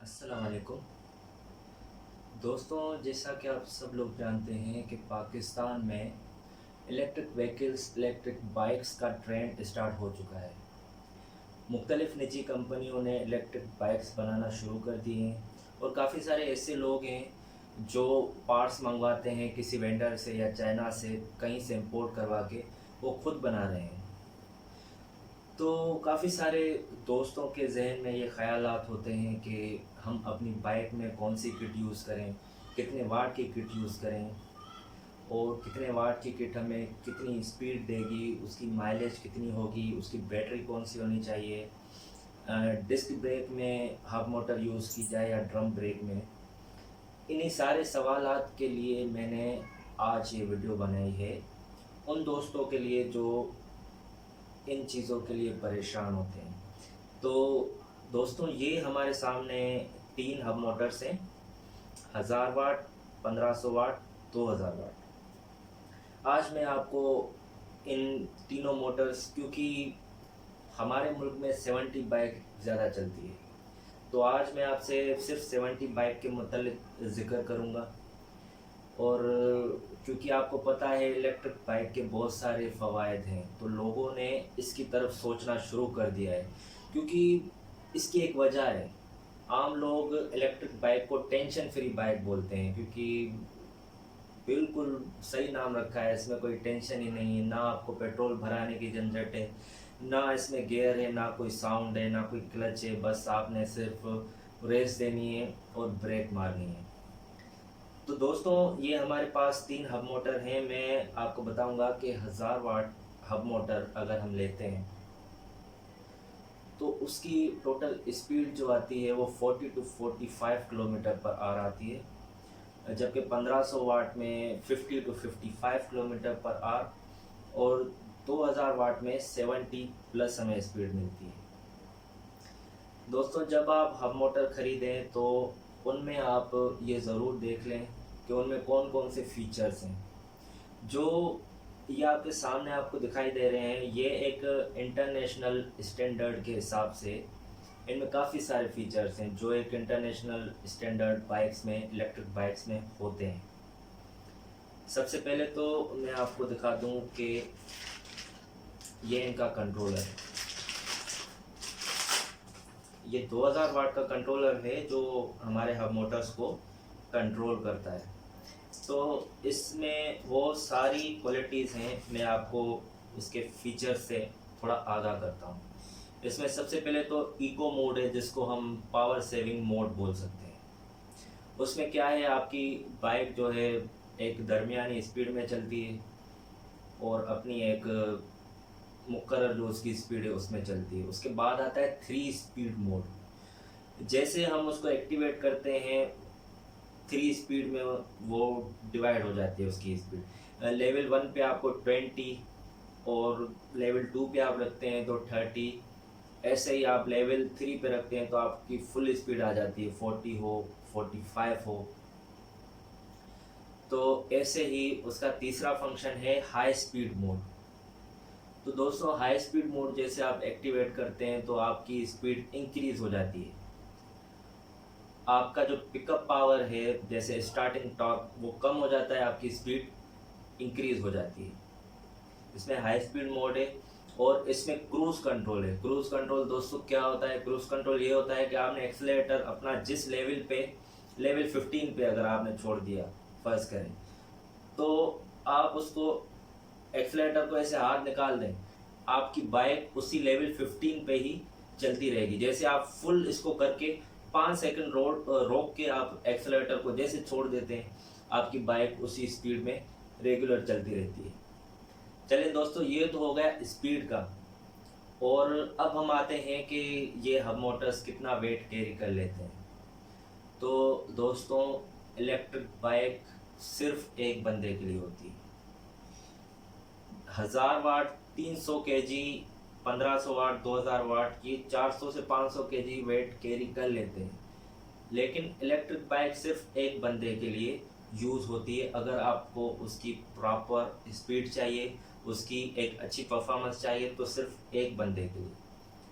अस्सलाम वालेकुम दोस्तों, जैसा कि आप सब लोग जानते हैं कि पाकिस्तान में इलेक्ट्रिक व्हीकल्स, इलेक्ट्रिक बाइक्स का ट्रेंड स्टार्ट हो चुका है। मुख्तलिफ़ निजी कंपनियों ने इलेक्ट्रिक बाइक्स बनाना शुरू कर दिए हैं और काफ़ी सारे ऐसे लोग हैं जो पार्ट्स मंगवाते हैं किसी वेंडर से या चाइना से, कहीं से इंपोर्ट करवा के वो खुद बना रहे हैं। तो काफ़ी सारे दोस्तों के जहन में ये ख़यालात होते हैं कि हम अपनी बाइक में कौन सी किट यूज़ करें, कितने वाट की किट यूज़ करें और कितने वाट की किट हमें कितनी स्पीड देगी, उसकी माइलेज कितनी होगी, उसकी बैटरी कौन सी होनी चाहिए, डिस्क ब्रेक में हब मोटर यूज़ की जाए या ड्रम ब्रेक में। इन्हीं सारे सवालात के लिए मैंने आज ये वीडियो बनाई है, उन दोस्तों के लिए जो इन चीज़ों के लिए परेशान होते हैं। तो दोस्तों, ये हमारे सामने 3 हब मोटर्स हैं, 1000 वाट, 1500 वाट, 2000 वाट। आज मैं आपको इन तीनों मोटर्स, क्योंकि हमारे मुल्क में 70 बाइक ज़्यादा चलती है, तो आज मैं आपसे सिर्फ 70 बाइक के मुतल्लिक ज़िक्र करूँगा। और क्योंकि आपको पता है इलेक्ट्रिक बाइक के बहुत सारे फ़वाइद हैं, तो लोगों ने इसकी तरफ सोचना शुरू कर दिया है। क्योंकि इसकी एक वजह है, आम लोग इलेक्ट्रिक बाइक को टेंशन फ्री बाइक बोलते हैं, क्योंकि बिल्कुल सही नाम रखा है, इसमें कोई टेंशन ही नहीं है, ना आपको पेट्रोल भराने की झंझट है, ना इसमें गियर है, ना कोई साउंड है, ना कोई क्लच है, बस आपने सिर्फ रेस देनी है और ब्रेक मारनी है। तो दोस्तों, ये हमारे पास 3 हब मोटर हैं। मैं आपको बताऊंगा कि 1000 वाट हब मोटर अगर हम लेते हैं तो उसकी टोटल स्पीड जो आती है वो 40 टू 45 किलोमीटर पर आवर आती है, जबकि 1500 वाट में 50 टू 55 किलोमीटर पर आवर और 2000 वाट में 70 प्लस हमें स्पीड मिलती है। दोस्तों, जब आप हब मोटर ख़रीदें तो उनमें आप ये ज़रूर देख लें कि उनमें कौन कौन से फ़ीचर्स हैं। जो ये आपके सामने आपको दिखाई दे रहे हैं, ये एक इंटरनेशनल स्टैंडर्ड के हिसाब से इनमें काफ़ी सारे फ़ीचर्स हैं जो एक इंटरनेशनल स्टैंडर्ड बाइक्स में, इलेक्ट्रिक बाइक्स में होते हैं। सबसे पहले तो मैं आपको दिखा दूं कि ये इनका कंट्रोलर है। ये 2000 वाट का कंट्रोलर है जो हमारे हब मोटर्स को कंट्रोल करता है। तो इसमें वो सारी क्वालिटीज़ हैं, मैं आपको इसके फीचर्स से थोड़ा आगाह करता हूँ। इसमें सबसे पहले तो इको मोड है, जिसको हम पावर सेविंग मोड बोल सकते हैं। उसमें क्या है, आपकी बाइक जो है एक दरमियानी स्पीड में चलती है और अपनी एक मुकर्रर जो उसकी स्पीड है उसमें चलती है। उसके बाद आता है 3 स्पीड मोड। जैसे हम उसको एक्टिवेट करते हैं, 3 स्पीड में वो डिवाइड हो जाती है उसकी स्पीड। लेवल 1 पे आपको 20 और लेवल 2 पे आप रखते हैं तो 30। ऐसे ही आप लेवल 3 पे रखते हैं तो आपकी फुल स्पीड आ जाती है, 40 हो, 45 हो। तो ऐसे ही उसका तीसरा फंक्शन है हाई स्पीड मोड। तो दोस्तों, हाई स्पीड मोड जैसे आप एक्टिवेट करते हैं तो आपकी स्पीड इंक्रीज़ हो जाती है। आपका जो पिकअप पावर है, जैसे स्टार्टिंग टॉर्क, वो कम हो जाता है, आपकी स्पीड इंक्रीज़ हो जाती है। इसमें हाई स्पीड मोड है और इसमें क्रूज़ कंट्रोल है। क्रूज़ कंट्रोल दोस्तों क्या होता है? क्रूज़ कंट्रोल ये होता है कि आपने एक्सीलरेटर अपना जिस लेवल पे, लेवल 15 पे अगर आपने छोड़ दिया, फर्ज करें, तो आप उसको एक्सीलरेटर को ऐसे हाथ निकाल दें, आपकी बाइक उसी लेवल 15 पे ही चलती रहेगी। जैसे आप फुल इसको करके 5 सेकंड रोक के आप एक्सीलरेटर को जैसे छोड़ देते हैं, आपकी बाइक उसी स्पीड में रेगुलर चलती रहती है। चलिए दोस्तों, ये तो हो गया स्पीड का। और अब हम आते हैं कि ये हब मोटर्स कितना वेट कैरी कर लेते हैं। तो दोस्तों, इलेक्ट्रिक बाइक सिर्फ एक बंदे के लिए होती है। 1000 वाट 300 केजी, 1500 वाट 2000 वाट, ये 400 से 500 केजी वेट कैरी कर लेते हैं। लेकिन इलेक्ट्रिक बाइक सिर्फ एक बंदे के लिए यूज़ होती है। अगर आपको उसकी प्रॉपर स्पीड चाहिए, उसकी एक अच्छी परफॉर्मेंस चाहिए, तो सिर्फ एक बंदे के लिए।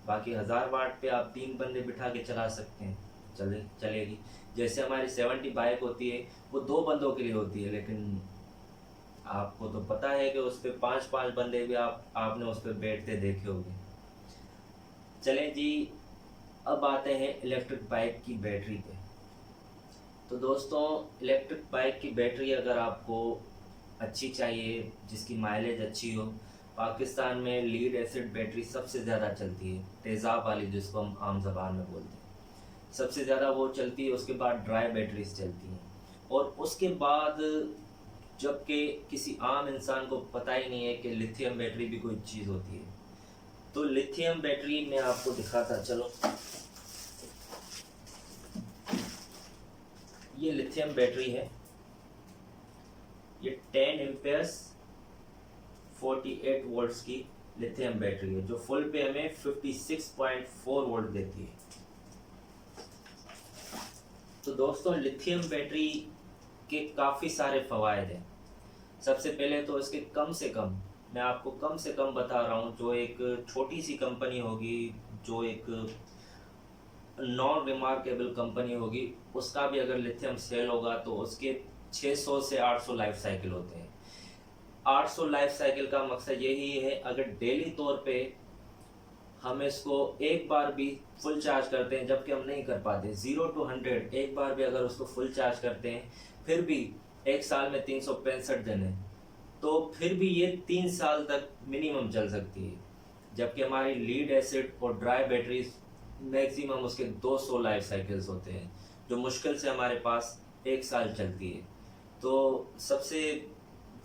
बाकी 1000 वाट पे आप 3 बंदे बिठा के चला सकते हैं। चलेगी। जैसे हमारी 70 बाइक होती है, वो 2 बंदों के लिए होती है, लेकिन आपको तो पता है कि उस पर 5-5 बंदे भी आपने उस पर बैठते देखे होंगे। चलें जी, अब आते हैं इलेक्ट्रिक बाइक की बैटरी पे। तो दोस्तों, इलेक्ट्रिक बाइक की बैटरी अगर आपको अच्छी चाहिए, जिसकी माइलेज अच्छी हो, पाकिस्तान में लीड एसिड बैटरी सबसे ज़्यादा चलती है, तेज़ाब वाली जिसको हम आम ज़बान में बोलते हैं, सबसे ज़्यादा वो चलती है। उसके बाद ड्राई बैटरीज चलती हैं, और उसके बाद जबकि किसी आम इंसान को पता ही नहीं है कि लिथियम बैटरी भी कोई चीज़ होती है। तो लिथियम बैटरी मैं आपको दिखाता चलो। ये लिथियम बैटरी है, ये 10 एम्पेयर्स 48 वोल्ट्स की लिथियम बैटरी है, जो फुल पे हमें 56.4 वोल्ट देती है। तो दोस्तों, लिथियम बैटरी के काफ़ी सारे फ़वायद हैं। सबसे पहले तो इसके कम से कम, मैं आपको कम से कम बता रहा हूँ, जो एक छोटी सी कंपनी होगी, जो एक नॉन रिमार्केबल कंपनी होगी, उसका भी अगर लिथियम सेल होगा तो उसके 600 से 800 लाइफ साइकिल होते हैं। 800 लाइफ साइकिल का मकसद यही है, अगर डेली तौर पे हम इसको एक बार भी फुल चार्ज करते हैं, जबकि हम नहीं कर पाते 0 to 100, एक बार भी अगर उसको फुल चार्ज करते हैं, फिर भी एक साल में 365 दिन है, तो फिर भी ये 3 साल तक मिनिमम चल सकती है। जबकि हमारी लीड एसिड और ड्राई बैटरीज मैक्सिमम उसके 200 लाइफ साइकिल्स होते हैं, जो मुश्किल से हमारे पास एक साल चलती है। तो सबसे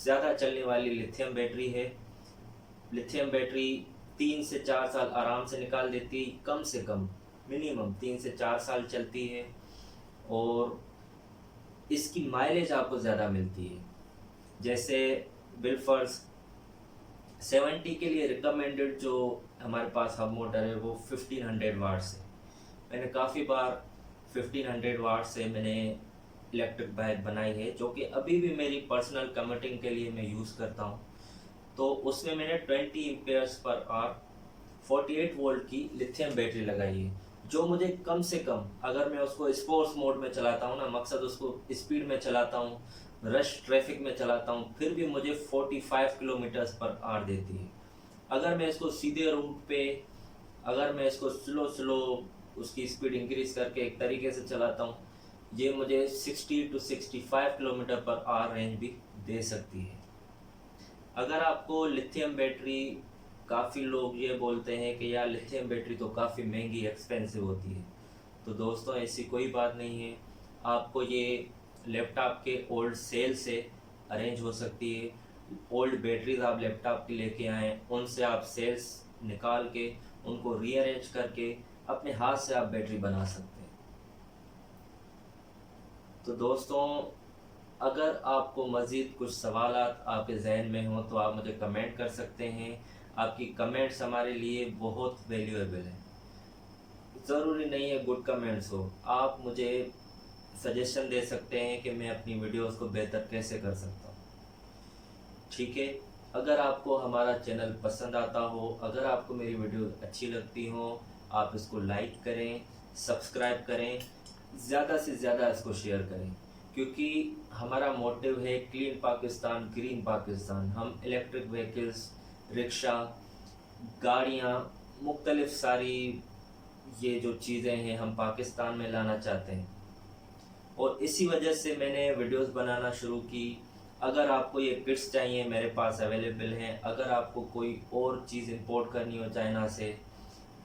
ज़्यादा चलने वाली लिथियम बैटरी है। लिथियम बैटरी 3 से 4 साल आराम से निकाल देती है, कम से कम मिनिमम 3 से 4 साल चलती है, और इसकी माइलेज आपको ज़्यादा मिलती है। जैसे बिलफर्स 70 के लिए रिकमेंडेड जो हमारे पास हब मोटर है, वो 1500 वाट से, मैंने काफ़ी बार 1500 वाट से मैंने इलेक्ट्रिक बाइक बनाई है, जो कि अभी भी मेरी पर्सनल कम्यूटिंग के लिए मैं यूज़ करता हूँ। तो उसमें मैंने 20 एम्पेयर्स पर आवर 48 वोल्ट की लिथियम बैटरी लगाई है, जो मुझे कम से कम, अगर मैं उसको स्पोर्ट्स मोड में चलाता हूँ ना, मकसद उसको स्पीड में चलाता हूँ, रश ट्रैफिक में चलाता हूँ, फिर भी मुझे 45 किलोमीटर्स पर आवर देती है। अगर मैं इसको सीधे रूट पे, अगर मैं इसको स्लो उसकी स्पीड इंक्रीज करके एक तरीके से चलाता हूँ, ये मुझे 60 to 65 kilometre per hour range भी दे सकती है। अगर आपको लिथियम बैटरी, काफ़ी लोग ये बोलते हैं कि यार लिथियम बैटरी तो काफ़ी महंगी एक्सपेंसिव होती है, तो दोस्तों ऐसी कोई बात नहीं है। आपको ये लैपटॉप के ओल्ड सेल से अरेंज हो सकती है। ओल्ड बैटरीज आप लैपटॉप की लेके आएँ, उनसे आप सेल्स निकाल के उनको रीअरेंज करके अपने हाथ से आप बैटरी बना सकते हैं। तो दोस्तों, अगर आपको मज़ीद कुछ सवालात आपके जहन में हों तो आप मुझे कमेंट कर सकते हैं। आपकी कमेंट्स हमारे लिए बहुत वैल्यूएबल हैं। ज़रूरी नहीं है गुड कमेंट्स हो, आप मुझे सजेशन दे सकते हैं कि मैं अपनी वीडियोस को बेहतर कैसे कर सकता हूँ। ठीक है, अगर आपको हमारा चैनल पसंद आता हो, अगर आपको मेरी वीडियो अच्छी लगती हो, आप इसको लाइक करें, सब्सक्राइब करें, ज़्यादा से ज़्यादा इसको शेयर करें, क्योंकि हमारा मोटिव है क्लीन पाकिस्तान, ग्रीन पाकिस्तान। हम इलेक्ट्रिक व्हीकल्स, रिक्शा, गाड़ियाँ, मुख्तलिफ सारी ये जो चीज़ें हैं हम पाकिस्तान में लाना चाहते हैं, और इसी वजह से मैंने वीडियोस बनाना शुरू की। अगर आपको ये किट्स चाहिए, मेरे पास अवेलेबल हैं। अगर आपको कोई और चीज़ इंपोर्ट करनी हो चाइना से,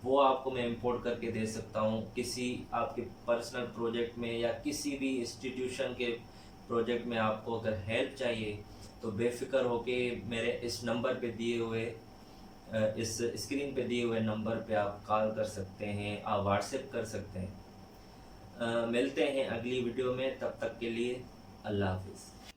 वो आपको मैं इंपोर्ट करके दे सकता हूँ। किसी आपके पर्सनल प्रोजेक्ट में या किसी भी इंस्टीट्यूशन के प्रोजेक्ट में आपको अगर हेल्प चाहिए, तो बेफिक्र होके मेरे इस नंबर पे दिए हुए, इस स्क्रीन पे दिए हुए नंबर पे आप कॉल कर सकते हैं, आप व्हाट्सएप कर सकते हैं। मिलते हैं अगली वीडियो में, तब तक के लिए अल्लाह हाफिज़।